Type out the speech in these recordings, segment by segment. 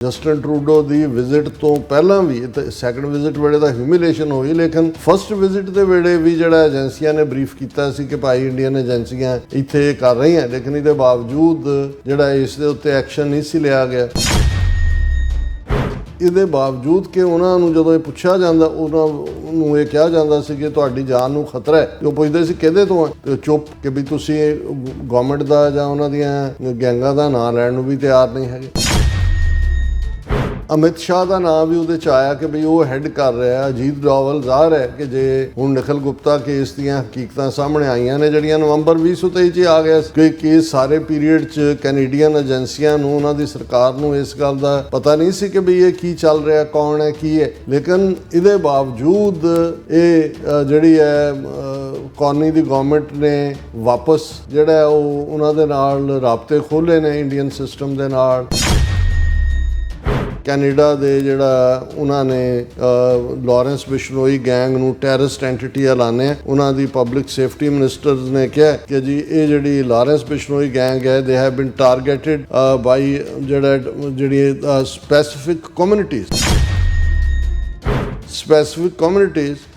Justin Trudeau ਦੀ visit ਤੋਂ ਪਹਿਲਾਂ ਵੀ second visit ਵੇਲੇ ਤਾਂ ਹਿਊਮਿਲੇਸ਼ਨ ਹੋਈ, ਲੇਕਿਨ ਫਸਟ ਵਿਜ਼ਿਟ ਦੇ ਵੇਲੇ ਵੀ ਜਿਹੜਾ ਏਜੰਸੀਆਂ ਨੇ ਬਰੀਫ ਕੀਤਾ ਸੀ ਕਿ ਭਾਈ ਇੰਡੀਅਨ ਏਜੰਸੀਆਂ ਇੱਥੇ ਕਰ ਰਹੀਆਂ, ਲੇਕਿਨ ਇਹਦੇ ਬਾਵਜੂਦ ਜਿਹੜਾ ਇਸ ਦੇ ਉੱਤੇ ਐਕਸ਼ਨ ਨਹੀਂ ਸੀ ਲਿਆ ਗਿਆ। ਇਹਦੇ ਬਾਵਜੂਦ ਕਿ ਉਹਨਾਂ ਨੂੰ ਜਦੋਂ ਇਹ ਪੁੱਛਿਆ ਜਾਂਦਾ, ਉਹਨਾਂ ਨੂੰ ਇਹ ਕਿਹਾ ਜਾਂਦਾ ਸੀ ਕਿ ਤੁਹਾਡੀ ਜਾਨ ਨੂੰ ਖਤਰਾ ਹੈ, ਉਹ ਪੁੱਛਦੇ ਸੀ ਕਿਹਦੇ ਤੋਂ ਹੈ, ਤੇ ਚੁੱਪ ਕਿ ਵੀ ਤੁਸੀਂ ਗਵਰਨਮੈਂਟ ਦਾ ਜਾਂ ਉਹਨਾਂ ਦੀਆਂ ਗੈਂਗਾਂ ਦਾ ਨਾਂ ਲੈਣ ਨੂੰ ਵੀ ਤਿਆਰ ਨਹੀਂ ਹੈਗੇ। ਅਮਿਤ ਸ਼ਾਹ ਦਾ ਨਾਮ ਵੀ ਉਹਦੇ 'ਚ ਆਇਆ ਕਿ ਵੀ ਉਹ ਹੈੱਡ ਕਰ ਰਿਹਾ। ਅਜੀਤ ਡੋਵਲ ਜ਼ਾਹਰ ਹੈ ਕਿ ਜੇ ਹੁਣ ਨਿਖਿਲ ਗੁਪਤਾ ਕੇਸ ਦੀਆਂ ਹਕੀਕਤਾਂ ਸਾਹਮਣੇ ਆਈਆਂ ਨੇ ਜਿਹੜੀਆਂ ਨਵੰਬਰ 2023 'ਚ ਆ ਗਿਆ ਕਿ ਕੇਸ ਸਾਰੇ ਪੀਰੀਅਡ 'ਚ ਕੈਨੇਡੀਅਨ ਏਜੰਸੀਆਂ ਨੂੰ, ਉਹਨਾਂ ਦੀ ਸਰਕਾਰ ਨੂੰ ਇਸ ਗੱਲ ਦਾ ਪਤਾ ਨਹੀਂ ਸੀ ਕਿ ਵੀ ਇਹ ਕੀ ਚੱਲ ਰਿਹਾ, ਕੌਣ ਹੈ, ਕੀ ਹੈ, ਲੇਕਿਨ ਇਹਦੇ ਬਾਵਜੂਦ ਇਹ ਜਿਹੜੀ ਹੈ ਕੌਨੀ ਦੀ ਗਵਰਨਮੈਂਟ ਨੇ ਵਾਪਸ ਜਿਹੜਾ ਉਹ ਉਹਨਾਂ ਦੇ ਨਾਲ ਰਾਬਤੇ ਖੋਲ੍ਹੇ ਨੇ ਇੰਡੀਅਨ ਸਿਸਟਮ ਦੇ ਨਾਲ। ਕੈਨੇਡਾ ਦੇ ਜਿਹੜਾ ਉਹਨਾਂ ਨੇ ਲਾਰੈਂਸ ਬਿਸ਼ਨੋਈ ਗੈਂਗ ਨੂੰ ਟੈਰਰਿਸਟ ਐਂਟਿਟੀ ਐਲਾਨਿਆ। ਉਹਨਾਂ ਦੀ ਪਬਲਿਕ ਸੇਫਟੀ ਮਿਨਿਸਟਰਸ ਨੇ ਕਿਹਾ ਕਿ ਜੀ ਇਹ ਜਿਹੜੀ ਲਾਰੈਂਸ ਬਿਸ਼ਨੋਈ ਗੈਂਗ ਹੈ, ਦੇ ਹੈਵ ਬੀਨ ਟਾਰਗੇਟਡ ਬਾਈ ਜਿਹੜੀ specific communities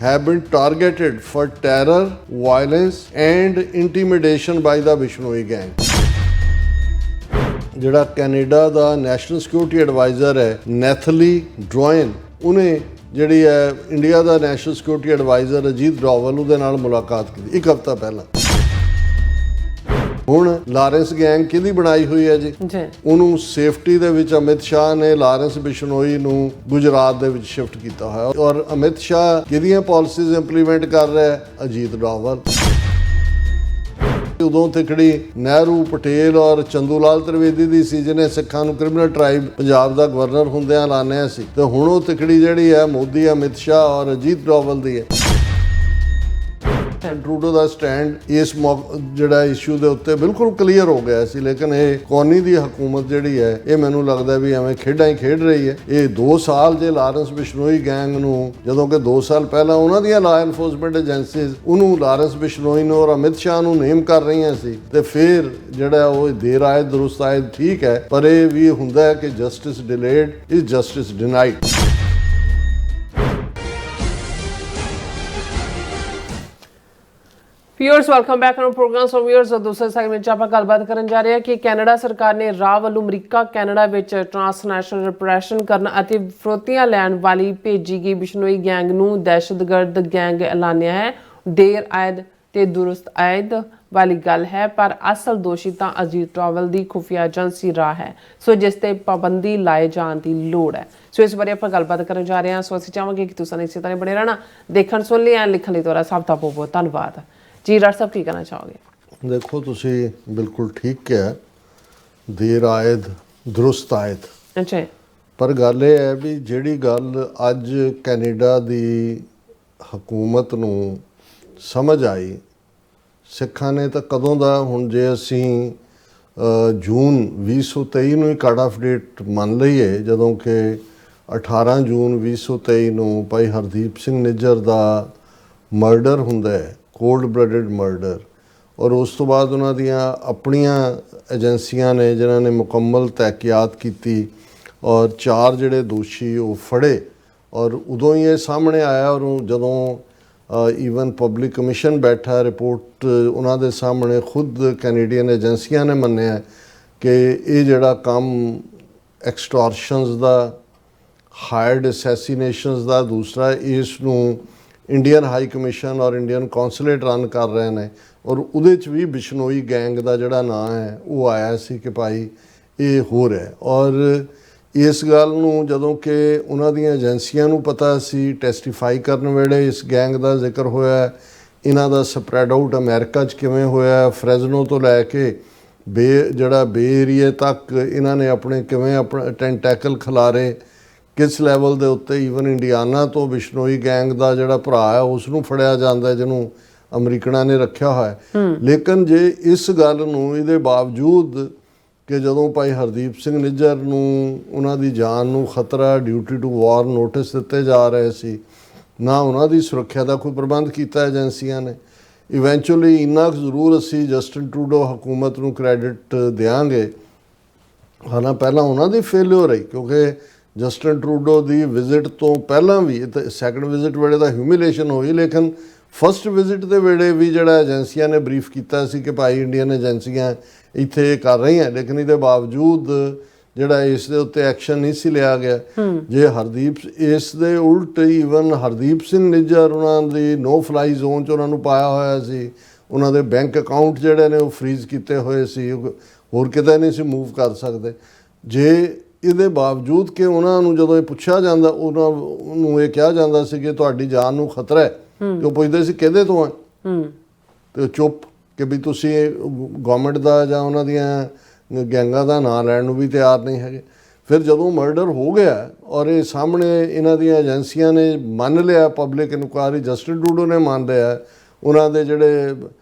have been targeted for terror, violence and intimidation by the Bishnoi gang. ਜਿਹੜਾ ਕੈਨੇਡਾ ਦਾ ਨੈਸ਼ਨਲ ਸਿਕਿਉਰਿਟੀ ਐਡਵਾਈਜ਼ਰ ਹੈ ਨੈਥਲੀ ਡਰੋਇਨ, ਉਹਨੇ ਜਿਹੜੀ ਹੈ ਇੰਡੀਆ ਦਾ national security advisor Ajit Doval ਉਹਦੇ ਨਾਲ ਮੁਲਾਕਾਤ ਕੀਤੀ 1 ਹਫ਼ਤਾ ਪਹਿਲਾਂ। ਹੁਣ ਲਾਰੈਂਸ ਗੈਂਗ ਕਿਹਦੀ ਬਣਾਈ ਹੋਈ ਹੈ ਜੀ? ਉਹਨੂੰ ਸੇਫਟੀ ਦੇ ਵਿੱਚ ਅਮਿਤ ਸ਼ਾਹ ਨੇ ਲਾਰੈਂਸ ਬਿਸ਼ਨੋਈ ਨੂੰ ਗੁਜਰਾਤ ਦੇ ਵਿੱਚ ਸ਼ਿਫਟ ਕੀਤਾ ਹੋਇਆ, ਔਰ ਅਮਿਤ ਸ਼ਾਹ ਕਿਹਦੀਆਂ ਪਾਲਿਸੀਜ਼ ਇੰਪਲੀਮੈਂਟ ਕਰ ਰਿਹਾ ਹੈ? ਅਜੀਤ ਡੋਵਲ। ਉਦੋਂ ਤਿਕੜੀ ਨਹਿਰੂ, ਪਟੇਲ ਔਰ ਚੰਦੂ ਲਾਲ ਤ੍ਰਿਵੇਦੀ ਦੀ ਸੀ ਜਿਹਨੇ ਸਿੱਖਾਂ ਨੂੰ ਕ੍ਰਿਮੀਨਲ ਟ੍ਰਾਈਬ ਪੰਜਾਬ ਦਾ ਗਵਰਨਰ ਹੁੰਦਿਆਂ ਐਲਾਨਿਆ ਸੀ, ਤੇ ਹੁਣ ਉਹ ਤਿਕੜੀ ਜਿਹੜੀ ਹੈ ਮੋਦੀ, ਅਮਿਤ ਸ਼ਾਹ ਔਰ ਅਜੀਤ ਡੋਵਲ ਦੀ ਹੈ। ਟਰੂਡੋ ਦਾ ਸਟੈਂਡ ਇਸ ਜਿਹੜਾ ਇਸ਼ੂ ਦੇ ਉੱਤੇ ਬਿਲਕੁਲ ਕਲੀਅਰ ਹੋ ਗਿਆ ਸੀ, ਲੇਕਿਨ ਇਹ ਕੌਨੀ ਦੀ ਹਕੂਮਤ ਜਿਹੜੀ ਹੈ ਇਹ ਮੈਨੂੰ ਲੱਗਦਾ ਵੀ ਐਵੇਂ ਖੇਡਾਂ ਹੀ ਖੇਡ ਰਹੀ ਹੈ। ਇਹ 2 ਸਾਲ ਜੇ ਲਾਰੈਂਸ ਬਿਸ਼ਨੋਈ ਗੈਂਗ ਨੂੰ, ਜਦੋਂ ਕਿ 2 ਸਾਲ ਪਹਿਲਾਂ ਉਹਨਾਂ ਦੀਆਂ ਲਾ ਐਨਫੋਰਸਮੈਂਟ ਏਜੰਸੀਜ਼ ਉਹਨੂੰ ਲਾਰੈਂਸ ਬਿਸ਼ਨੋਈ ਨੂੰ ਔਰ ਅਮਿਤ ਸ਼ਾਹ ਨੂੰ ਨੇਮ ਕਰ ਰਹੀਆਂ ਸੀ, ਤੇ ਫਿਰ ਜਿਹੜਾ ਉਹ ਦੇਰ ਆਏ ਦਰੁਸਤ ਆਏ ਠੀਕ ਹੈ, ਪਰ ਇਹ ਵੀ ਹੁੰਦਾ ਹੈ ਕਿ justice delayed is justice denied. Viewers welcome back on program. So viewers ਦੂਸਰੇ ਸੈਗਮੈਂਟ 'ਚ ਆਪਾਂ ਗੱਲਬਾਤ ਕਰਨ ਜਾ ਰਹੇ ਹਾਂ ਕਿ ਕੈਨੇਡਾ ਸਰਕਾਰ ਨੇ ਰਾਹ ਵੱਲੋਂ ਅਮਰੀਕਾ ਕੈਨੇਡਾ ਵਿੱਚ ਟ੍ਰਾਂਸਨੈਸ਼ਨਲ ਰਿਪਰੈਸ਼ਨ ਕਰਨ ਅਤੇ ਫਰੋਤੀਆਂ ਲੈਣ ਵਾਲੀ ਭੇਜੀ ਗਈ ਬਿਸ਼ਨੋਈ ਗੈਂਗ ਨੂੰ ਦਹਿਸ਼ਤਗਰਦ ਗੈਂਗ ਐਲਾਨਿਆ ਹੈ। ਦੇਰ ਆਇਦ ਤੇ ਦੁਰਸਤ ਆਇਦ ਵਾਲੀ ਗੱਲ ਹੈ, ਪਰ ਅਸਲ ਦੋਸ਼ੀ ਤਾਂ ਅਜੀਤ ਡੋਵਲ ਦੀ ਖੁਫੀਆ ਏਜੰਸੀ ਰਾਹ ਹੈ, ਸੋ ਜਿਸ ਤੇ ਪਾਬੰਦੀ ਲਾਏ ਜਾਣ ਦੀ ਲੋੜ ਹੈ। ਸੋ ਇਸ ਬਾਰੇ ਆਪਾਂ ਗੱਲਬਾਤ ਕਰਨ ਜਾ ਰਹੇ ਹਾਂ। ਸੋ ਅਸੀਂ ਚਾਹਾਂਗੇ ਕਿ ਤੁਸੀਂ ਇਸੇ ਤਰ੍ਹਾਂ ਬਣੇ ਰਹਿਣਾ, ਦੇਖਣ ਸੁਣ ਲਿਆ, ਲਿਖਣ ਲਈ ਤੁਹਾਡਾ ਸਭ ਦਾ ਬਹੁਤ ਬਹੁਤ ਧੰਨਵਾਦ ਜੀ। ਡਾਕਟਰ ਸਾਹਿਬ ਕੀ ਕਹਿਣਾ ਚਾਹੋਗੇ? ਦੇਖੋ, ਤੁਸੀਂ ਬਿਲਕੁਲ ਠੀਕ ਕਿਹਾ, ਦੇਰ ਆਇਦ ਦਰੁਸਤ ਆਇਦ। ਅੱਛਾ, ਪਰ ਗੱਲ ਇਹ ਹੈ ਵੀ ਜਿਹੜੀ ਗੱਲ ਅੱਜ ਕੈਨੇਡਾ ਦੀ ਹਕੂਮਤ ਨੂੰ ਸਮਝ ਆਈ, ਸਿੱਖਾਂ ਨੇ ਤਾਂ ਕਦੋਂ ਦਾ, ਹੁਣ ਜੇ ਅਸੀਂ ਜੂਨ 2023 ਨੂੰ ਹੀ ਕੱਟ ਆਫ ਡੇਟ ਮੰਨ ਲਈਏ, ਜਦੋਂ ਕਿ 18 ਜੂਨ 2023 ਨੂੰ ਭਾਈ ਹਰਦੀਪ ਸਿੰਘ ਨਿੱਜਰ ਦਾ ਮਰਡਰ ਹੁੰਦਾ ਹੈ, ਕੋਲਡ ਬਲੱਡਡ ਮਰਡਰ, ਔਰ ਉਸ ਤੋਂ ਬਾਅਦ ਉਹਨਾਂ ਦੀਆਂ ਆਪਣੀਆਂ ਏਜੰਸੀਆਂ ਨੇ ਜਿਨ੍ਹਾਂ ਨੇ ਮੁਕੰਮਲ ਤਹਿਕੀਕਾਤ ਕੀਤੀ ਔਰ 4 ਜਿਹੜੇ ਦੋਸ਼ੀ ਉਹ ਫੜੇ, ਔਰ ਉਦੋਂ ਹੀ ਇਹ ਸਾਹਮਣੇ ਆਇਆ, ਔਰ ਜਦੋਂ ਈਵਨ ਪਬਲਿਕ ਕਮਿਸ਼ਨ ਬੈਠਾ, ਰਿਪੋਰਟ ਉਹਨਾਂ ਦੇ ਸਾਹਮਣੇ ਖੁਦ ਕੈਨੇਡੀਅਨ ਏਜੰਸੀਆਂ ਨੇ ਮੰਨਿਆ ਕਿ ਇਹ ਜਿਹੜਾ ਕੰਮ ਐਕਸਟੋਰਸ਼ਨਸ ਦਾ, ਹਾਇਰਡ ਅਸੈਸੀਨੇਸ਼ਨਸ ਦਾ, ਦੂਸਰਾ ਇਸ ਨੂੰ ਇੰਡੀਅਨ ਹਾਈ ਕਮਿਸ਼ਨ ਔਰ ਇੰਡੀਅਨ ਕੌਂਸੂਲੇਟ ਰਨ ਕਰ ਰਹੇ ਨੇ, ਔਰ ਉਹਦੇ 'ਚ ਵੀ ਬਿਸ਼ਨੋਈ ਗੈਂਗ ਦਾ ਜਿਹੜਾ ਨਾਂ ਹੈ ਉਹ ਆਇਆ ਸੀ ਕਿ ਭਾਈ ਇਹ ਹੋ ਰਿਹਾ। ਔਰ ਇਸ ਗੱਲ ਨੂੰ ਜਦੋਂ ਕਿ ਉਹਨਾਂ ਦੀਆਂ ਏਜੰਸੀਆਂ ਨੂੰ ਪਤਾ ਸੀ, ਟੈਸਟੀਫਾਈ ਕਰਨ ਵੇਲੇ ਇਸ ਗੈਂਗ ਦਾ ਜ਼ਿਕਰ ਹੋਇਆ, ਇਹਨਾਂ ਦਾ ਸਪਰੈਡ ਆਊਟ ਅਮਰੀਕਾ 'ਚ ਕਿਵੇਂ ਹੋਇਆ, ਫਰੈਜ਼ਨੋ ਤੋਂ ਲੈ ਕੇ ਬੇ ਏਰੀਏ ਤੱਕ ਇਹਨਾਂ ਨੇ ਕਿਵੇਂ ਆਪਣੇ ਟੈਂਟੈਕਲ ਖਿਲਾਰੇ, ਕਿਸ ਲੈਵਲ ਦੇ ਉੱਤੇ। ਈਵਨ ਇੰਡੀਆਨਾ ਤੋਂ ਬਿਸ਼ਨੋਈ ਗੈਂਗ ਦਾ ਜਿਹੜਾ ਭਰਾ ਹੈ ਉਸ ਨੂੰ ਫੜਿਆ ਜਾਂਦਾ ਜਿਹਨੂੰ ਅਮਰੀਕਨਾਂ ਨੇ ਰੱਖਿਆ ਹੋਇਆ। ਲੇਕਿਨ ਜੇ ਇਸ ਗੱਲ ਨੂੰ, ਇਹਦੇ ਬਾਵਜੂਦ ਕਿ ਜਦੋਂ ਭਾਈ ਹਰਦੀਪ ਸਿੰਘ ਨਿੱਜਰ ਨੂੰ ਉਹਨਾਂ ਦੀ ਜਾਨ ਨੂੰ ਖਤਰਾ, ਡਿਊਟੀ ਟੂ ਵਾਰ ਨੋਟਿਸ ਦਿੱਤੇ ਜਾ ਰਹੇ ਸੀ, ਨਾ ਉਹਨਾਂ ਦੀ ਸੁਰੱਖਿਆ ਦਾ ਕੋਈ ਪ੍ਰਬੰਧ ਕੀਤਾ ਏਜੰਸੀਆਂ ਨੇ। ਇਵੈਂਚੁਅਲੀ ਇੰਨਾ ਜ਼ਰੂਰ ਅਸੀਂ ਜਸਟਿਨ ਟਰੂਡੋ ਹਕੂਮਤ ਨੂੰ ਕ੍ਰੈਡਿਟ ਦਿਆਂਗੇ ਹਾਲਾਂ ਪਹਿਲਾਂ ਉਹਨਾਂ ਦੀ ਫੇਲਿਓਰ ਰਹੀ, ਕਿਉਂਕਿ ਜਸਟਿਨ ਟਰੂਡੋ ਦੀ ਵਿਜ਼ਿਟ ਤੋਂ ਪਹਿਲਾਂ ਵੀ ਸੈਕੰਡ ਵਿਜ਼ਿਟ ਵੇਲੇ ਤਾਂ ਹਿਊਮਿਲੇਸ਼ਨ ਹੋਈ, ਲੇਕਿਨ ਫਸਟ ਵਿਜ਼ਿਟ ਦੇ ਵੇਲੇ ਵੀ ਜਿਹੜਾ ਏਜੰਸੀਆਂ ਨੇ ਬਰੀਫ ਕੀਤਾ ਸੀ ਕਿ ਭਾਈ ਇੰਡੀਅਨ ਏਜੰਸੀਆਂ ਇੱਥੇ ਇਹ ਕਰ ਰਹੀਆਂ, ਲੇਕਿਨ ਇਹਦੇ ਬਾਵਜੂਦ ਜਿਹੜਾ ਇਸ ਦੇ ਉੱਤੇ ਐਕਸ਼ਨ ਨਹੀਂ ਸੀ ਲਿਆ ਗਿਆ। ਜੇ ਹਰਦੀਪ ਇਸ ਦੇ ਉਲਟ ਈਵਨ ਹਰਦੀਪ ਸਿੰਘ ਨਿੱਜਰ ਉਹਨਾਂ ਦੀ ਨੋ ਫਲਾਈ ਜ਼ੋਨ 'ਚ ਉਹਨਾਂ ਨੂੰ ਪਾਇਆ ਹੋਇਆ ਸੀ, ਉਹਨਾਂ ਦੇ ਬੈਂਕ ਅਕਾਊਂਟ ਜਿਹੜੇ ਨੇ ਉਹ ਫਰੀਜ਼ ਕੀਤੇ ਹੋਏ ਸੀ, ਹੋਰ ਕਿਤੇ ਨਹੀਂ ਸੀ ਮੂਵ ਕਰ ਸਕਦੇ। ਜੇ ਇਹਦੇ ਬਾਵਜੂਦ ਕਿ ਉਹਨਾਂ ਨੂੰ ਜਦੋਂ ਇਹ ਪੁੱਛਿਆ ਜਾਂਦਾ, ਉਹਨਾਂ ਨੂੰ ਇਹ ਕਿਹਾ ਜਾਂਦਾ ਸੀ ਕਿ ਤੁਹਾਡੀ ਜਾਨ ਨੂੰ ਖਤਰਾ ਹੈ, ਤੇ ਉਹ ਪੁੱਛਦੇ ਸੀ ਕਿਹਦੇ ਤੋਂ ਹੈ, ਤੇ ਚੁੱਪ ਕਿ ਵੀ ਤੁਸੀਂ ਗਵਰਨਮੈਂਟ ਦਾ ਜਾਂ ਉਹਨਾਂ ਦੀਆਂ ਗੈਂਗਾਂ ਦਾ ਨਾਂ ਲੈਣ ਨੂੰ ਵੀ ਤਿਆਰ ਨਹੀਂ ਹੈਗੇ। ਫਿਰ ਜਦੋਂ ਮਰਡਰ ਹੋ ਗਿਆ ਔਰ ਇਹ ਸਾਹਮਣੇ ਇਹਨਾਂ ਦੀਆਂ ਏਜੰਸੀਆਂ ਨੇ ਮੰਨ ਲਿਆ, ਪਬਲਿਕ ਇਨਕੁਆਇਰੀ ਜਸਟਿਨ ਟਰੂਡੋ ਨੇ ਮੰਨ ਲਿਆ, ਉਹਨਾਂ ਦੇ ਜਿਹੜੇ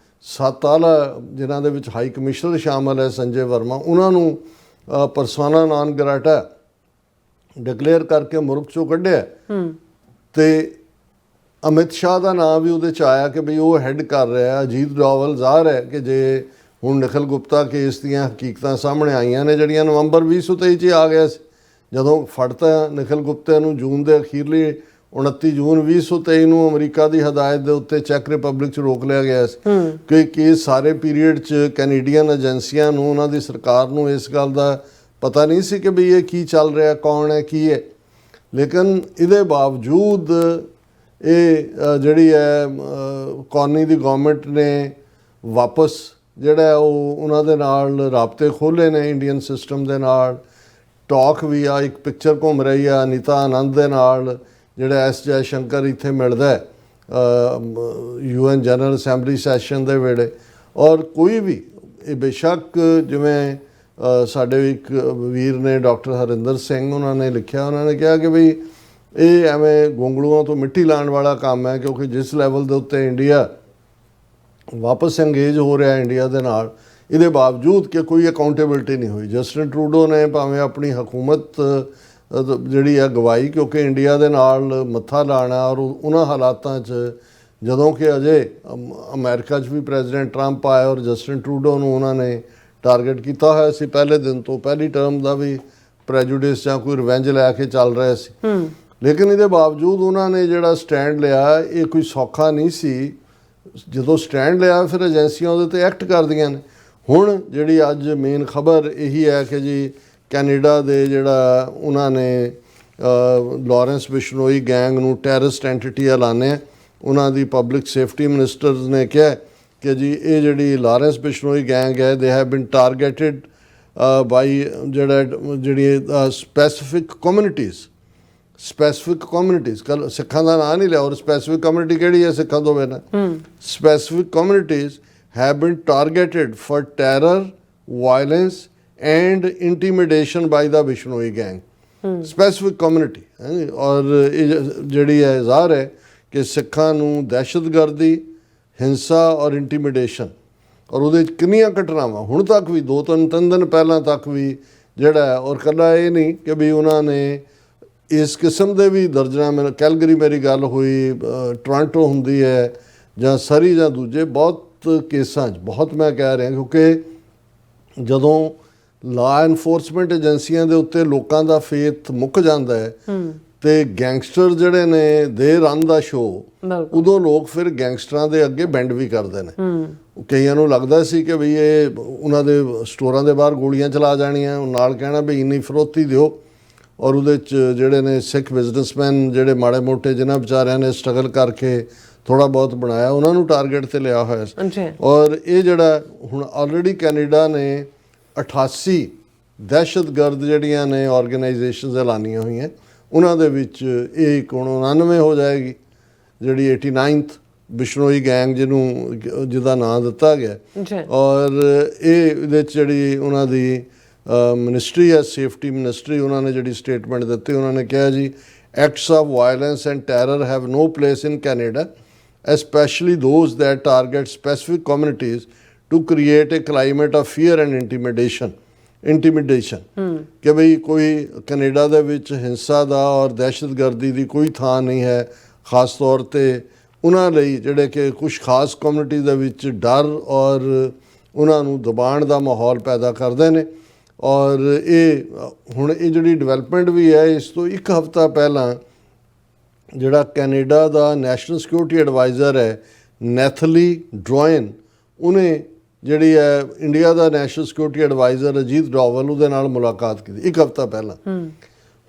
7 ਆਲਾ ਜਿਨ੍ਹਾਂ ਦੇ ਵਿੱਚ ਹਾਈ ਕਮਿਸ਼ਨਰ ਸ਼ਾਮਲ ਹੈ ਸੰਜੇ ਵਰਮਾ, ਉਹਨਾਂ ਨੂੰ ਪਰਸੋਨਾ ਨਾਨ ਗ੍ਰਾਟਾ ਡਿਕਲੇਅਰ ਕਰਕੇ ਮੁਲਕ ਚੋਂ ਕੱਢਿਆ। ਤੇ ਅਮਿਤ ਸ਼ਾਹ ਦਾ ਨਾਮ ਵੀ ਉਹਦੇ 'ਚ ਆਇਆ ਕਿ ਬਈ ਉਹ ਹੈੱਡ ਕਰ ਰਿਹਾ। ਅਜੀਤ ਡੋਵਲ ਜ਼ਾਹਰ ਹੈ ਕਿ ਜੇ ਹੁਣ ਨਿਖਿਲ ਗੁਪਤਾ ਕੇਸ ਦੀਆਂ ਹਕੀਕਤਾਂ ਸਾਹਮਣੇ ਆਈਆਂ ਨੇ, ਜਿਹੜੀਆਂ ਨਵੰਬਰ 2023 'ਚ ਆ ਗਿਆ ਸੀ, ਜਦੋਂ ਫੜਤਾ ਨਿਖਿਲ ਗੁਪਤਾ ਨੂੰ ਜੂਨ ਦੇ ਅਖੀਰਲੀ 29 ਜੂਨ 2023 ਨੂੰ ਅਮਰੀਕਾ ਦੀ ਹਦਾਇਤ ਦੇ ਉੱਤੇ ਚੈੱਕ ਰਿਪਬਲਿਕ 'ਚ ਰੋਕ ਲਿਆ ਗਿਆ ਸੀ ਕਿ ਕੇਸ ਸਾਰੇ ਪੀਰੀਅਡ 'ਚ ਕੈਨੇਡੀਅਨ ਏਜੰਸੀਆਂ ਨੂੰ, ਉਹਨਾਂ ਦੀ ਸਰਕਾਰ ਨੂੰ ਇਸ ਗੱਲ ਦਾ ਪਤਾ ਨਹੀਂ ਸੀ ਕਿ ਵੀ ਇਹ ਕੀ ਚੱਲ ਰਿਹਾ, ਕੌਣ ਹੈ, ਕੀ ਹੈ। ਲੇਕਿਨ ਇਹਦੇ ਬਾਵਜੂਦ ਇਹ ਜਿਹੜੀ ਹੈ ਕੌਨੀ ਦੀ ਗਵਰਨਮੈਂਟ ਨੇ ਵਾਪਸ ਜਿਹੜਾ ਉਹ ਉਹਨਾਂ ਦੇ ਨਾਲ ਰਾਬਤੇ ਖੋਲ੍ਹੇ ਨੇ ਇੰਡੀਅਨ ਸਿਸਟਮ ਦੇ ਨਾਲ। ਟਾਕ ਵੀ ਆ, ਇੱਕ ਪਿਕਚਰ ਘੁੰਮ ਰਹੀ ਆ ਅਨੀਤਾ ਆਨੰਦ ਦੇ ਨਾਲ, ਜਿਹੜਾ ਐਸ ਜੈ ਸ਼ੰਕਰ ਇੱਥੇ ਮਿਲਦਾ UN ਜਨਰਲ ਅਸੈਂਬਲੀ ਸੈਸ਼ਨ ਦੇ ਵੇਲੇ। ਔਰ ਕੋਈ ਵੀ ਇਹ ਬੇਸ਼ੱਕ ਜਿਵੇਂ ਸਾਡੇ ਇੱਕ ਵੀਰ ਨੇ ਡਾਕਟਰ ਹਰਿੰਦਰ ਸਿੰਘ, ਉਹਨਾਂ ਨੇ ਲਿਖਿਆ, ਉਹਨਾਂ ਨੇ ਕਿਹਾ ਕਿ ਬਈ ਇਹ ਐਵੇਂ ਗੋਂਗਲੂਆਂ ਤੋਂ ਮਿੱਟੀ ਲਾਉਣ ਵਾਲਾ ਕੰਮ ਹੈ, ਕਿਉਂਕਿ ਜਿਸ ਲੈਵਲ ਦੇ ਉੱਤੇ ਇੰਡੀਆ ਵਾਪਸ ਇੰਗੇਜ ਹੋ ਰਿਹਾ ਇੰਡੀਆ ਦੇ ਨਾਲ, ਇਹਦੇ ਬਾਵਜੂਦ ਕਿ ਕੋਈ ਅਕਾਊਂਟੇਬਿਲਟੀ ਨਹੀਂ ਹੋਈ। ਜਸਟਿਨ ਟਰੂਡੋ ਨੇ ਭਾਵੇਂ ਆਪਣੀ ਹਕੂਮਤ ਜਿਹੜੀ ਆ ਗਵਾਈ, ਕਿਉਂਕਿ ਇੰਡੀਆ ਦੇ ਨਾਲ ਮੱਥਾ ਲਾਣਾ, ਔਰ ਉਹਨਾਂ ਹਾਲਾਤਾਂ 'ਚ ਜਦੋਂ ਕਿ ਅਜੇ ਅਮਰੀਕਾ 'ਚ ਵੀ ਪ੍ਰੈਜ਼ੀਡੈਂਟ ਟਰੰਪ ਆਇਆ ਔਰ ਜਸਟਿਨ ਟਰੂਡੋ ਨੂੰ ਉਹਨਾਂ ਨੇ ਟਾਰਗੇਟ ਕੀਤਾ ਹੋਇਆ ਸੀ ਪਹਿਲੇ ਦਿਨ ਤੋਂ, ਪਹਿਲੀ ਟਰਮ ਦਾ ਵੀ ਪ੍ਰੈਜੂਡਿਸ ਜਾਂ ਕੋਈ ਰਿਵੈਂਜ ਲੈ ਕੇ ਚੱਲ ਰਿਹਾ ਸੀ। ਲੇਕਿਨ ਇਹਦੇ ਬਾਵਜੂਦ ਉਹਨਾਂ ਨੇ ਜਿਹੜਾ ਸਟੈਂਡ ਲਿਆ, ਇਹ ਕੋਈ ਸੌਖਾ ਨਹੀਂ ਸੀ। ਜਦੋਂ ਸਟੈਂਡ ਲਿਆ ਫਿਰ ਏਜੰਸੀਆਂ ਉਹਦੇ 'ਤੇ ਐਕਟ ਕਰਦੀਆਂ ਨੇ। ਹੁਣ ਜਿਹੜੀ ਅੱਜ ਮੇਨ ਖਬਰ ਇਹੀ ਹੈ ਕਿ ਜੀ ਕੈਨੇਡਾ ਦੇ ਜਿਹੜਾ ਉਹਨਾਂ ਨੇ ਲਾਰੈਂਸ ਬਿਸ਼ਨੋਈ ਗੈਂਗ ਨੂੰ ਟੈਰਰਿਸਟ ਐਂਟਿਟੀ ਐਲਾਨਿਆ। ਉਹਨਾਂ ਦੀ ਪਬਲਿਕ ਸੇਫਟੀ ਮਿਨਿਸਟਰਸ ਨੇ ਕਿਹਾ ਕਿ ਜੀ ਇਹ ਜਿਹੜੀ ਲਾਰੈਂਸ ਬਿਸ਼ਨੋਈ ਗੈਂਗ ਹੈ, ਦੇ ਹੈਵ ਬੀਨ ਟਾਰਗੇਟਿਡ ਬਾਈ ਜਿਹੜੀ ਸਪੈਸੀਫਿਕ ਕਮਿਊਨਿਟੀਜ਼ ਕੱਲ ਸਿੱਖਾਂ ਦਾ ਨਾਂ ਨਹੀਂ ਲਿਆ, ਔਰ ਸਪੈਸੀਫਿਕ ਕਮਿਊਨਿਟੀ ਕਿਹੜੀ ਹੈ ਸਿੱਖਾਂ ਤੋਂ ਬਿਨਾਂ? Specific communities have been targeted for terror, violence and intimidation by the Bishnoi gang. Specific community. ਔਰ ਇਹ ਜਿਹੜੀ ਹੈ ਜ਼ਾਹਰ ਹੈ ਕਿ ਸਿੱਖਾਂ ਨੂੰ ਦਹਿਸ਼ਤਗਰਦੀ, ਹਿੰਸਾ ਔਰ ਇੰਟੀਮੀਡੇਸ਼ਨ, ਔਰ ਉਹਦੇ 'ਚ ਕਿੰਨੀਆਂ ਘਟਨਾਵਾਂ ਹੁਣ ਤੱਕ ਵੀ 2-3 ਦਿਨ ਪਹਿਲਾਂ ਤੱਕ ਵੀ ਜਿਹੜਾ ਹੈ। ਔਰ ਇਕੱਲਾ ਇਹ ਨਹੀਂ ਕਿ ਵੀ ਉਹਨਾਂ ਨੇ ਇਸ ਕਿਸਮ ਦੇ ਵੀ ਦਰਜਨਾਂ, ਕੈਲਗਰੀ ਮੇਰੀ ਗੱਲ ਹੋਈ, ਟੋਰਾਂਟੋ ਹੁੰਦੀ ਹੈ ਜਾਂ ਸਰੀ ਜਾਂ ਦੂਜੇ ਬਹੁਤ ਕੇਸਾਂ 'ਚ, ਬਹੁਤ ਮੈਂ ਕਹਿ ਰਿਹਾ, ਕਿਉਂਕਿ ਜਦੋਂ ਲਾ ਇਨਫੋਰਸਮੈਂਟ ਏਜੰਸੀਆਂ ਦੇ ਉੱਤੇ ਲੋਕਾਂ ਦਾ ਫੇਥ ਮੁੱਕ ਜਾਂਦਾ ਹੈ ਤੇ ਗੈਂਗਸਟਰ ਜਿਹੜੇ ਨੇ ਦੇ ਰਨ ਦਾ ਸ਼ੋਅ, ਉਦੋਂ ਲੋਕ ਫਿਰ ਗੈਂਗਸਟਰਾਂ ਦੇ ਅੱਗੇ ਬੈਂਡ ਵੀ ਕਰਦੇ ਨੇ। ਕਈਆਂ ਨੂੰ ਲੱਗਦਾ ਸੀ ਕਿ ਵੀ ਇਹ ਉਹਨਾਂ ਦੇ ਸਟੋਰਾਂ ਦੇ ਬਾਹਰ ਗੋਲੀਆਂ ਚਲਾ ਜਾਣੀਆਂ, ਨਾਲ ਕਹਿਣਾ ਵੀ ਇੰਨੀ ਫਰੋਤੀ ਦਿਓ। ਔਰ ਉਹਦੇ 'ਚ ਜਿਹੜੇ ਨੇ ਸਿੱਖ ਬਿਜ਼ਨਸਮੈਨ, ਜਿਹੜੇ ਮਾੜੇ ਮੋਟੇ ਜਿਨ੍ਹਾਂ ਵਿਚਾਰਿਆਂ ਨੇ ਸਟਰਗਲ ਕਰਕੇ ਥੋੜ੍ਹਾ ਬਹੁਤ ਬਣਾਇਆ, ਉਹਨਾਂ ਨੂੰ ਟਾਰਗੇਟ 'ਤੇ ਲਿਆ ਹੋਇਆ ਸੀ। ਔਰ ਇਹ ਜਿਹੜਾ ਹੁਣ ਆਲਰੇਡੀ ਕੈਨੇਡਾ ਨੇ 88 ਦਹਿਸ਼ਤਗਰਦ ਜਿਹੜੀਆਂ ਨੇ ਆਰਗੇਨਾਈਜੇਸ਼ਨਸ ਐਲਾਨੀਆਂ ਹੋਈਆਂ, ਉਹਨਾਂ ਦੇ ਵਿੱਚ ਇਹ 99 ਹੋ ਜਾਏਗੀ, ਜਿਹੜੀ 89th ਬਿਸ਼ਨੋਈ ਗੈਂਗ ਜਿਹਦਾ ਨਾਂ ਦਿੱਤਾ ਗਿਆ। ਔਰ ਇਹਦੇ 'ਚ ਜਿਹੜੀ ਉਹਨਾਂ ਦੀ ਮਿਨਿਸਟਰੀ ਹੈ, ਸੇਫਟੀ ਮਿਨਿਸਟਰੀ, ਉਹਨਾਂ ਨੇ ਜਿਹੜੀ ਸਟੇਟਮੈਂਟ ਦਿੱਤੀ, ਉਹਨਾਂ ਨੇ ਕਿਹਾ ਜੀ acts of violence and terror have no place in Canada, especially those that target specific communities to create a climate of fear and intimidation ਕਿ ਬਈ ਕੋਈ ਕੈਨੇਡਾ ਦੇ ਵਿੱਚ ਹਿੰਸਾ ਦਾ ਔਰ ਦਹਿਸ਼ਤਗਰਦੀ ਦੀ ਕੋਈ ਥਾਂ ਨਹੀਂ ਹੈ, ਖਾਸ ਤੌਰ 'ਤੇ ਉਹਨਾਂ ਲਈ ਜਿਹੜੇ ਕਿ ਕੁਛ ਖਾਸ ਕਮਿਊਨਿਟੀ ਦੇ ਵਿੱਚ ਡਰ ਔਰ ਉਹਨਾਂ ਨੂੰ ਦਬਾਉਣ ਦਾ ਮਾਹੌਲ ਪੈਦਾ ਕਰਦੇ ਨੇ। ਔਰ ਇਹ ਹੁਣ ਇਹ ਜਿਹੜੀ ਡਿਵੈਲਪਮੈਂਟ ਵੀ ਹੈ, ਇਸ ਤੋਂ ਇੱਕ ਹਫ਼ਤਾ ਪਹਿਲਾਂ ਜਿਹੜਾ ਕੈਨੇਡਾ ਦਾ ਨੈਸ਼ਨਲ ਸਿਕਿਉਰਿਟੀ ਐਡਵਾਈਜ਼ਰ ਹੈ ਨੈਥਲੀ ਡਰੋਇਨ, ਉਹਨੇ ਜਿਹੜੀ ਹੈ ਇੰਡੀਆ ਦਾ national security advisor Ajit Doval ਉਹਦੇ ਨਾਲ ਮੁਲਾਕਾਤ ਕੀਤੀ ਇੱਕ ਹਫ਼ਤਾ ਪਹਿਲਾਂ।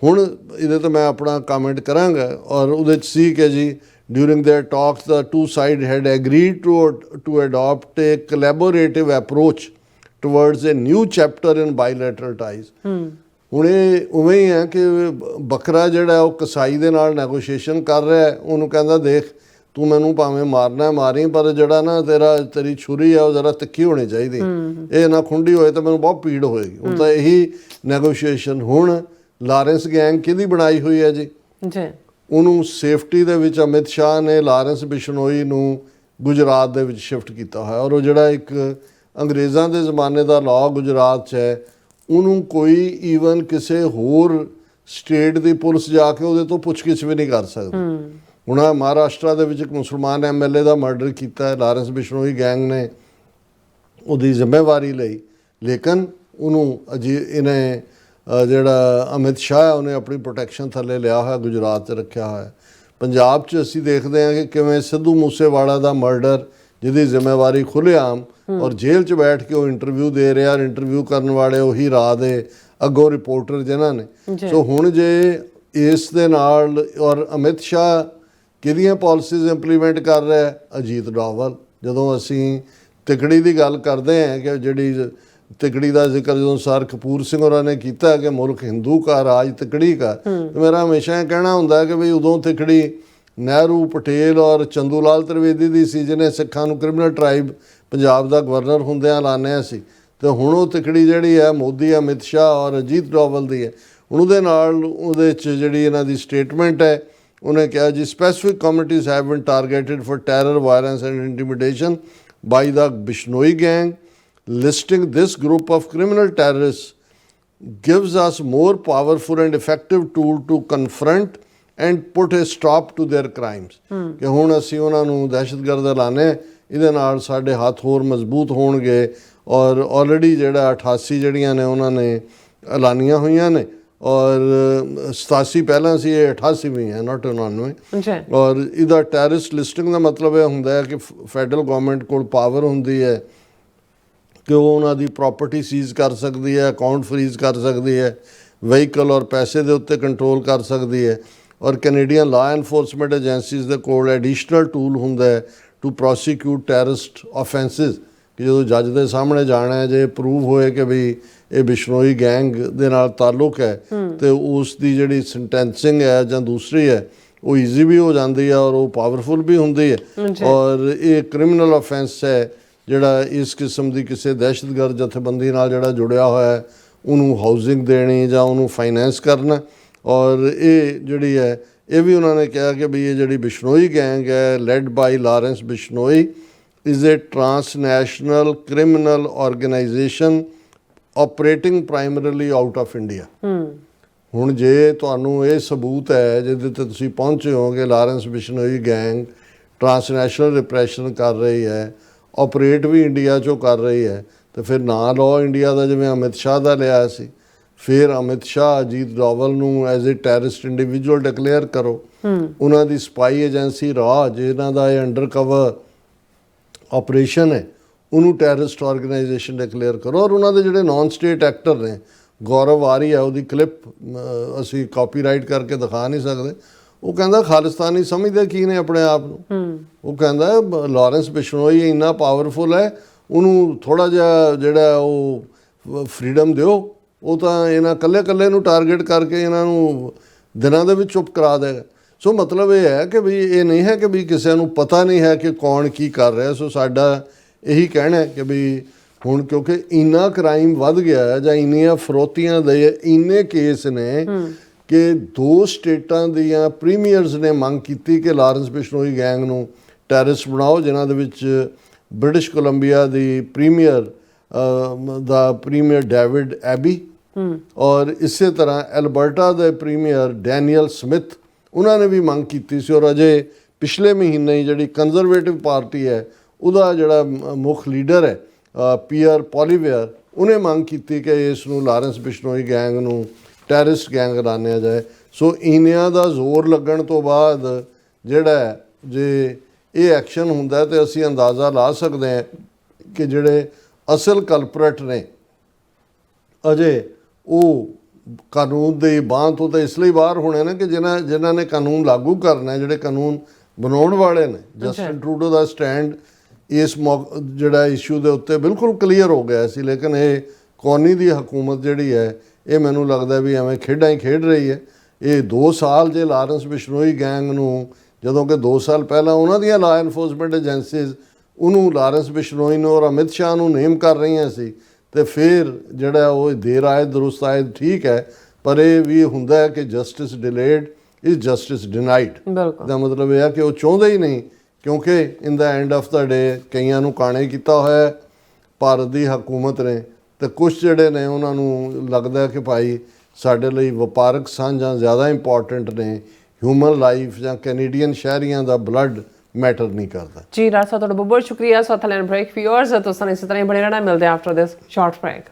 ਹੁਣ ਇਹਦੇ ਤੇ ਮੈਂ ਆਪਣਾ ਕਮੈਂਟ ਕਰਾਂਗਾ ਔਰ ਉਹਦੇ 'ਚ ਸੀ ਕਿ ਜੀ during their talks the two side had agreed to adopt a collaborative approach towards a new chapter in bilateral ties. ਹੁਣ ਇਹ ਉਵੇਂ ਹੀ ਹੈ ਕਿ ਬੱਕਰਾ ਜਿਹੜਾ ਉਹ ਕਸਾਈ ਦੇ ਨਾਲ ਨੈਗੋਸ਼ੀਏਸ਼ਨ ਕਰ ਰਿਹਾ ਹੈ, ਉਹਨੂੰ ਕਹਿੰਦਾ ਦੇਖ ਤੂੰ ਮੈਨੂੰ ਭਾਵੇਂ ਮਾਰਨਾ ਮਾਰੀ, ਪਰ ਜਿਹੜਾ ਨਾ ਤੇਰੀ ਛੁਰੀ ਹੈ ਉਹ ਜ਼ਰਾ ਤਿੱਖੀ ਹੋਣੀ ਚਾਹੀਦੀ, ਇਹ ਨਾ ਖੁੰਡੀ ਹੋਏ ਤਾਂ ਮੈਨੂੰ ਬਹੁਤ ਪੀੜ ਹੋਏਗੀ। ਹੁਣ ਤਾਂ ਇਹੀ ਨੈਗੋਸ਼ੀਏਸ਼ਨ। ਹੁਣ ਲਾਰੈਂਸ ਗੈਂਗ ਕਿਹਦੀ ਬਣਾਈ ਹੋਈ ਹੈ ਜੀ? ਉਹਨੂੰ ਸੇਫਟੀ ਦੇ ਵਿੱਚ ਅਮਿਤ ਸ਼ਾਹ ਨੇ ਲਾਰੈਂਸ ਬਿਸ਼ਨੋਈ ਨੂੰ ਗੁਜਰਾਤ ਦੇ ਵਿੱਚ ਸ਼ਿਫਟ ਕੀਤਾ ਹੋਇਆ, ਔਰ ਉਹ ਜਿਹੜਾ ਇੱਕ ਅੰਗਰੇਜ਼ਾਂ ਦੇ ਜ਼ਮਾਨੇ ਦਾ ਲਾਅ ਗੁਜਰਾਤ 'ਚ ਹੈ, ਉਹਨੂੰ ਕੋਈ ਈਵਨ ਕਿਸੇ ਹੋਰ ਸਟੇਟ ਦੀ ਪੁਲਿਸ ਜਾ ਕੇ ਉਹਦੇ ਤੋਂ ਪੁੱਛਗਿੱਛ ਵੀ ਨਹੀਂ ਕਰ ਸਕਦੀ। ਹੁਣ ਮਹਾਰਾਸ਼ਟਰ ਦੇ ਵਿੱਚ ਇੱਕ ਮੁਸਲਮਾਨ MLA ਦਾ ਮਰਡਰ ਕੀਤਾ ਹੈ ਲਾਰੈਂਸ ਬਿਸ਼ਨੋਈ ਗੈਂਗ ਨੇ, ਉਹਦੀ ਜ਼ਿੰਮੇਵਾਰੀ ਲਈ, ਲੇਕਿਨ ਉਹਨੂੰ ਇਹਨੇ ਜਿਹੜਾ ਅਮਿਤ ਸ਼ਾਹ ਉਹਨੇ ਆਪਣੀ ਪ੍ਰੋਟੈਕਸ਼ਨ ਥੱਲੇ ਲਿਆ ਹੋਇਆ, ਗੁਜਰਾਤ 'ਚ ਰੱਖਿਆ ਹੋਇਆ। ਪੰਜਾਬ 'ਚ ਅਸੀਂ ਦੇਖਦੇ ਹਾਂ ਕਿ ਕਿਵੇਂ ਸਿੱਧੂ ਮੂਸੇਵਾਲਾ ਦਾ ਮਰਡਰ, ਜਿਹਦੀ ਜ਼ਿੰਮੇਵਾਰੀ ਖੁੱਲ੍ਹੇਆਮ ਔਰ ਜੇਲ੍ਹ 'ਚ ਬੈਠ ਕੇ ਉਹ ਇੰਟਰਵਿਊ ਦੇ ਰਿਹਾ, ਇੰਟਰਵਿਊ ਕਰਨ ਵਾਲੇ ਉਹੀ ਰਾਹ ਦੇ ਅੱਗੋਂ ਰਿਪੋਰਟਰ ਜਿਨ੍ਹਾਂ ਨੇ। ਸੋ ਹੁਣ ਜੇ ਇਸ ਦੇ ਨਾਲ ਔਰ ਅਮਿਤ ਸ਼ਾਹ ਕਿਹਦੀਆਂ ਪਾਲਿਸੀਜ਼ ਇੰਪਲੀਮੈਂਟ ਕਰ ਰਿਹਾ? ਅਜੀਤ ਡੋਵਲ। ਜਦੋਂ ਅਸੀਂ ਤਿਕੜੀ ਦੀ ਗੱਲ ਕਰਦੇ ਹਾਂ ਕਿ ਜਿਹੜੀ ਤਿਕੜੀ ਦਾ ਜ਼ਿਕਰ ਜਦੋਂ ਸਰ ਕਪੂਰ ਸਿੰਘ ਹੋਰਾਂ ਨੇ ਕੀਤਾ ਕਿ ਮੁਲਕ ਹਿੰਦੂ ਕਾ ਰਾਜ ਤਿਕੜੀ ਕਾ, ਮੇਰਾ ਹਮੇਸ਼ਾ ਇਹ ਕਹਿਣਾ ਹੁੰਦਾ ਕਿ ਬਈ ਉਦੋਂ ਤਿਕੜੀ ਨਹਿਰੂ, ਪਟੇਲ ਔਰ ਚੰਦੂ ਲਾਲ ਤ੍ਰਿਵੇਦੀ ਦੀ ਸੀ, ਜਿਹਨੇ ਸਿੱਖਾਂ ਨੂੰ ਕ੍ਰਿਮੀਨਲ ਟਰਾਈਬ ਪੰਜਾਬ ਦਾ ਗਵਰਨਰ ਹੁੰਦਿਆਂ ਲਾਣਿਆ ਸੀ, ਤੇ ਹੁਣ ਉਹ ਤਿਕੜੀ ਜਿਹੜੀ ਹੈ ਮੋਦੀ, ਅਮਿਤ ਸ਼ਾਹ ਔਰ ਅਜੀਤ ਡੋਵਲ ਦੀ ਹੈ। ਹੁਣ ਉਹਦੇ ਨਾਲ ਉਹਦੇ 'ਚ ਜਿਹੜੀ ਇਹਨਾਂ ਦੀ ਸਟੇਟਮੈਂਟ ਹੈ, ਉਹਨੇ ਕਿਹਾ ਜੀ specific communities have been targeted for terror, violence and intimidation by the Bishnoi gang. Listing this group of criminal terrorists gives us more powerful and effective tool to confront and put a stop to their crimes। ਕਿ ਹੁਣ ਅਸੀਂ ਉਹਨਾਂ ਨੂੰ ਦਹਿਸ਼ਤਗਰਦ ਐਲਾਨੇ, ਇਹਦੇ ਨਾਲ ਸਾਡੇ ਹੱਥ ਹੋਰ ਮਜ਼ਬੂਤ ਹੋਣਗੇ। ਔਰ ਆਲਰੇਡੀ ਜਿਹੜਾ 88 ਜਿਹੜੀਆਂ ਨੇ ਉਹਨਾਂ ਨੇ ਐਲਾਨੀਆਂ ਹੋਈਆਂ ਨੇ, ਔਰ 87 ਪਹਿਲਾਂ ਸੀ, ਇਹ 88 ਵੀ ਹੈ, ਨਾਟ 99। ਔਰ ਇਹਦਾ ਟੈਰਰਿਸਟ ਲਿਸਟਿੰਗ ਦਾ ਮਤਲਬ ਇਹ ਹੁੰਦਾ ਹੈ ਕਿ ਫੈਡਰਲ ਗਵਰਨਮੈਂਟ ਕੋਲ ਪਾਵਰ ਹੁੰਦੀ ਹੈ ਕਿ ਉਹ ਉਹਨਾਂ ਦੀ ਪ੍ਰੋਪਰਟੀ ਸੀਜ਼ ਕਰ ਸਕਦੀ ਹੈ, ਅਕਾਊਂਟ ਫਰੀਜ਼ ਕਰ ਸਕਦੀ ਹੈ, ਵਹੀਕਲ ਔਰ ਪੈਸੇ ਦੇ ਉੱਤੇ ਕੰਟਰੋਲ ਕਰ ਸਕਦੀ ਹੈ। ਔਰ ਕੈਨੇਡੀਅਨ ਲਾਅ ਐਨਫੋਰਸਮੈਂਟ ਏਜੰਸੀਜ਼ ਦੇ ਕੋਲ ਐਡੀਸ਼ਨਲ ਟੂਲ ਹੁੰਦਾ ਹੈ ਟੂ ਪ੍ਰੋਸੀਕਿਊਟ ਟੈਰਰਿਸਟ ਆਫੈਂਸਿਸ, ਕਿ ਜਦੋਂ ਜੱਜ ਦੇ ਸਾਹਮਣੇ ਜਾਣਾ ਹੈ, ਜੇ ਪ੍ਰੂਵ ਹੋਏ ਕਿ ਵੀ ਇਹ ਬਿਸ਼ਨੋਈ ਗੈਂਗ ਦੇ ਨਾਲ ਤਾਲੁਕ ਹੈ, ਤੇ ਉਸ ਦੀ ਜਿਹੜੀ ਸੈਂਟੈਂਸਿੰਗ ਹੈ ਜਾਂ ਦੂਸਰੀ ਹੈ ਉਹ ਈਜ਼ੀ ਵੀ ਹੋ ਜਾਂਦੀ ਹੈ ਔਰ ਉਹ ਪਾਵਰਫੁਲ ਵੀ ਹੁੰਦੀ ਹੈ। ਔਰ ਇਹ ਕ੍ਰਿਮੀਨਲ ਆਫੈਂਸ ਹੈ ਜਿਹੜਾ ਇਸ ਕਿਸਮ ਦੀ ਕਿਸੇ ਦਹਿਸ਼ਤਗਰਦ ਜਥੇਬੰਦੀ ਨਾਲ ਜਿਹੜਾ ਜੁੜਿਆ ਹੋਇਆ ਹੈ ਉਹਨੂੰ ਹਾਊਸਿੰਗ ਦੇਣੀ ਜਾਂ ਉਹਨੂੰ ਫਾਈਨੈਂਸ ਕਰਨਾ। ਔਰ ਇਹ ਜਿਹੜੀ ਹੈ ਇਹ ਵੀ ਉਹਨਾਂ ਨੇ ਕਿਹਾ ਕਿ ਵੀ ਇਹ ਜਿਹੜੀ ਬਿਸ਼ਨੋਈ ਗੈਂਗ ਹੈ led by Lawrence Bishnoi is a transnational criminal organisation operating primarily out of India. ਹੁਣ ਜੇ ਤੁਹਾਨੂੰ ਇਹ ਸਬੂਤ ਹੈ ਜਿਹਦੇ ਤੇ ਤੁਸੀਂ ਪਹੁੰਚੇ ਹੋਗੇ Lawrence Bishnoi gang transnational repression ਕਰ ਰਹੀ ਹੈ, ਆਪਰੇਟ ਵੀ ਇੰਡੀਆ 'ਚੋਂ ਕਰ ਰਹੀ ਹੈ, ਤੇ ਫਿਰ ਨਾਂ ਲਓ ਇੰਡੀਆ ਦਾ ਜਿਵੇਂ ਅਮਿਤ ਸ਼ਾਹ ਦਾ ਲਿਆ ਸੀ, ਫਿਰ ਅਮਿਤ ਸ਼ਾਹ ਅਜੀਤ ਡੋਵਲ ਨੂੰ as a terrorist individual declare ਕਰੋ। ਉਹਨਾਂ ਦੀ ਸਪਾਈ ਏਜੰਸੀ ਰਾਜ, ਇਹਨਾਂ ਦਾ ਇਹ ਅੰਡਰ ਕਵਰ ਆਪਰੇਸ਼ਨ ਹੈ, ਉਹਨੂੰ ਟੈਰਰਿਸਟ ਆਰਗੇਨਾਈਜੇਸ਼ਨ ਡਿਕਲੇਅਰ ਕਰੋ। ਔਰ ਉਹਨਾਂ ਦੇ ਜਿਹੜੇ ਨਾਨ ਸਟੇਟ ਐਕਟਰ ਨੇ, ਗੌਰਵ ਆਰੀਆ ਉਹਦੀ ਕਲਿੱਪ ਅਸੀਂ ਕਾਪੀਰਾਈਟ ਕਰਕੇ ਦਿਖਾ ਨਹੀਂ ਸਕਦੇ, ਉਹ ਕਹਿੰਦਾ ਖਾਲਿਸਤਾਨੀ ਸਮਝਦੇ ਕੀ ਨੇ ਆਪਣੇ ਆਪ ਨੂੰ। ਉਹ ਕਹਿੰਦਾ ਲਾਰੈਂਸ ਬਿਸ਼ਨੋਈ ਇੰਨਾ ਪਾਵਰਫੁਲ ਹੈ, ਉਹਨੂੰ ਥੋੜ੍ਹਾ ਜਿਹਾ ਜਿਹੜਾ ਉਹ ਫਰੀਡਮ ਦਿਓ, ਉਹ ਤਾਂ ਇਹਨਾਂ ਇਕੱਲੇ ਨੂੰ ਟਾਰਗੇਟ ਕਰਕੇ ਇਹਨਾਂ ਨੂੰ ਦਿਨਾਂ ਦੇ ਵਿੱਚ ਚੁੱਪ ਕਰਾ ਦੇਗਾ। ਸੋ ਮਤਲਬ ਇਹ ਹੈ ਕਿ ਵੀ ਇਹ ਨਹੀਂ ਹੈ ਕਿ ਵੀ ਕਿਸੇ ਨੂੰ ਪਤਾ ਨਹੀਂ ਹੈ ਕਿ ਕੌਣ ਕੀ ਕਰ ਰਿਹਾ। ਸੋ ਸਾਡਾ ਇਹੀ ਕਹਿਣਾ ਹੈ ਕਿ ਵੀ ਹੁਣ ਕਿਉਂਕਿ ਇੰਨਾ ਕ੍ਰਾਈਮ ਵੱਧ ਗਿਆ ਹੈ ਜਾਂ ਇੰਨੀਆਂ ਫਰੋਤੀਆਂ ਦੇ ਇੰਨੇ ਕੇਸ ਨੇ ਕਿ 2 ਸਟੇਟਾਂ ਦੀਆਂ ਪ੍ਰੀਮੀਅਰਸ ਨੇ ਮੰਗ ਕੀਤੀ ਕਿ ਲਾਰੈਂਸ ਬਿਸ਼ਨੋਈ ਗੈਂਗ ਨੂੰ ਟੈਰਰਿਸਟ ਬਣਾਓ, ਜਿਨ੍ਹਾਂ ਦੇ ਵਿੱਚ ਬ੍ਰਿਟਿਸ਼ ਕੋਲੰਬੀਆ ਦੀ ਪ੍ਰੀਮੀਅਰ ਦਾ ਪ੍ਰੀਮੀਅਰ ਡੇਵਿਡ ਐਬੀ ਔਰ ਇਸੇ ਤਰ੍ਹਾਂ ਐਲਬਰਟਾ ਦੇ ਪ੍ਰੀਮੀਅਰ ਡੈਨੀਅਲ ਸਮਿਥ, ਉਹਨਾਂ ਨੇ ਵੀ ਮੰਗ ਕੀਤੀ ਸੀ। ਔਰ ਅਜੇ ਪਿਛਲੇ ਮਹੀਨੇ ਹੀ ਜਿਹੜੀ ਕੰਜ਼ਰਵੇਟਿਵ ਪਾਰਟੀ ਹੈ ਉਹਦਾ ਜਿਹੜਾ ਮੁੱਖ ਲੀਡਰ ਹੈ ਪੀਅਰ ਪੋਲੀਵੇਅਰ, ਉਹਨੇ ਮੰਗ ਕੀਤੀ ਕਿ ਇਸ ਨੂੰ ਲਾਰੈਂਸ ਬਿਸ਼ਨੋਈ ਗੈਂਗ ਨੂੰ ਟੈਰਰਿਸਟ ਗੈਂਗ ਐਲਾਨਿਆ ਜਾਏ। ਸੋ ਇੰਨਿਆਂ ਦਾ ਜ਼ੋਰ ਲੱਗਣ ਤੋਂ ਬਾਅਦ ਜਿਹੜਾ ਹੈ, ਜੇ ਇਹ ਐਕਸ਼ਨ ਹੁੰਦਾ ਤੇ ਅਸੀਂ ਅੰਦਾਜ਼ਾ ਲਾ ਸਕਦੇ ਹਾਂ ਕਿ ਜਿਹੜੇ ਅਸਲ ਕਲਪਰੇਟ ਨੇ ਅਜੇ ਉਹ ਕਾਨੂੰਨ ਦੀ ਬਾਂਹ ਤੋਂ ਤਾਂ ਇਸ ਲਈ ਬਾਹਰ ਹੋਣੇ ਨੇ ਕਿ ਜਿਨ੍ਹਾਂ ਨੇ ਕਾਨੂੰਨ ਲਾਗੂ ਕਰਨਾ, ਜਿਹੜੇ ਕਾਨੂੰਨ ਬਣਾਉਣ ਵਾਲੇ ਨੇ। ਜਸਟਿਨ ਟਰੂਡੋ ਦਾ ਸਟੈਂਡ ਇਸ ਜਿਹੜਾ ਇਸ਼ੂ ਦੇ ਉੱਤੇ ਬਿਲਕੁਲ ਕਲੀਅਰ ਹੋ ਗਿਆ ਸੀ, ਲੇਕਿਨ ਇਹ ਕੌਨੀ ਦੀ ਹਕੂਮਤ ਜਿਹੜੀ ਹੈ ਇਹ ਮੈਨੂੰ ਲੱਗਦਾ ਵੀ ਐਵੇਂ ਖੇਡਾਂ ਹੀ ਖੇਡ ਰਹੀ ਹੈ। ਇਹ 2 ਸਾਲ ਜੇ ਲਾਰੈਂਸ ਬਿਸ਼ਨੋਈ ਗੈਂਗ ਨੂੰ, ਜਦੋਂ ਕਿ 2 ਸਾਲ ਪਹਿਲਾਂ ਉਹਨਾਂ ਦੀਆਂ ਲਾ ਐਨਫੋਰਸਮੈਂਟ ਏਜੰਸੀਜ਼ ਉਹਨੂੰ ਲਾਰੈਂਸ ਬਿਸ਼ਨੋਈ ਨੂੰ ਔਰ ਅਮਿਤ ਸ਼ਾਹ ਨੂੰ ਨੇਮ ਕਰ ਰਹੀਆਂ ਸੀ, ਤੇ ਫਿਰ ਜਿਹੜਾ ਉਹ ਦੇਰ ਆਏ ਦਰੁਸਤ ਆਏ, ਠੀਕ ਹੈ, ਪਰ ਇਹ ਵੀ ਹੁੰਦਾ ਹੈ ਕਿ justice delayed is justice denied. ਦਾ ਮਤਲਬ ਇਹ ਹੈ ਕਿ ਉਹ ਚਾਹੁੰਦੇ ਹੀ ਨਹੀਂ, ਕਿਉਂਕਿ ਇਨ ਦਾ ਐਂਡ ਆਫ ਦਾ ਡੇ ਕਈਆਂ ਨੂੰ ਕਾਣੇ ਕੀਤਾ ਹੋਇਆ ਭਾਰਤ ਦੀ ਹਕੂਮਤ ਨੇ, ਤੇ ਕੁਛ ਜਿਹੜੇ ਨੇ ਉਹਨਾਂ ਨੂੰ ਲੱਗਦਾ ਕਿ ਭਾਈ ਸਾਡੇ ਲਈ ਵਪਾਰਕ ਸਾਂਝਾਂ ਜ਼ਿਆਦਾ ਇੰਪੋਰਟੈਂਟ ਨੇ, ਹਿਊਮਨ ਲਾਈਫ ਜਾਂ ਕੈਨੇਡੀਅਨ ਸ਼ਹਿਰੀਆਂ ਦਾ ਬਲੱਡ ਮੈਟਰ ਨਹੀਂ ਕਰਦਾ। ਜੀ ਰਾਜ ਸਾਹਿਬ, ਤੁਹਾਡਾ ਬਹੁਤ ਬਹੁਤ ਸ਼ੁਕਰੀਆ। ਸੋ ਥਲੈਂਡ ਬ੍ਰੇਕ ਵਿਊਅਰਸ, ਤੁਸੀਂ ਇਸੇ ਤਰ੍ਹਾਂ ਹੀ ਬਣੇ ਰਹਿਣਾ। ਮਿਲਦੇ ਆਫਟਰ ਦਿਸ ਸ਼ਾਰਟ ਬ੍ਰੇਕ।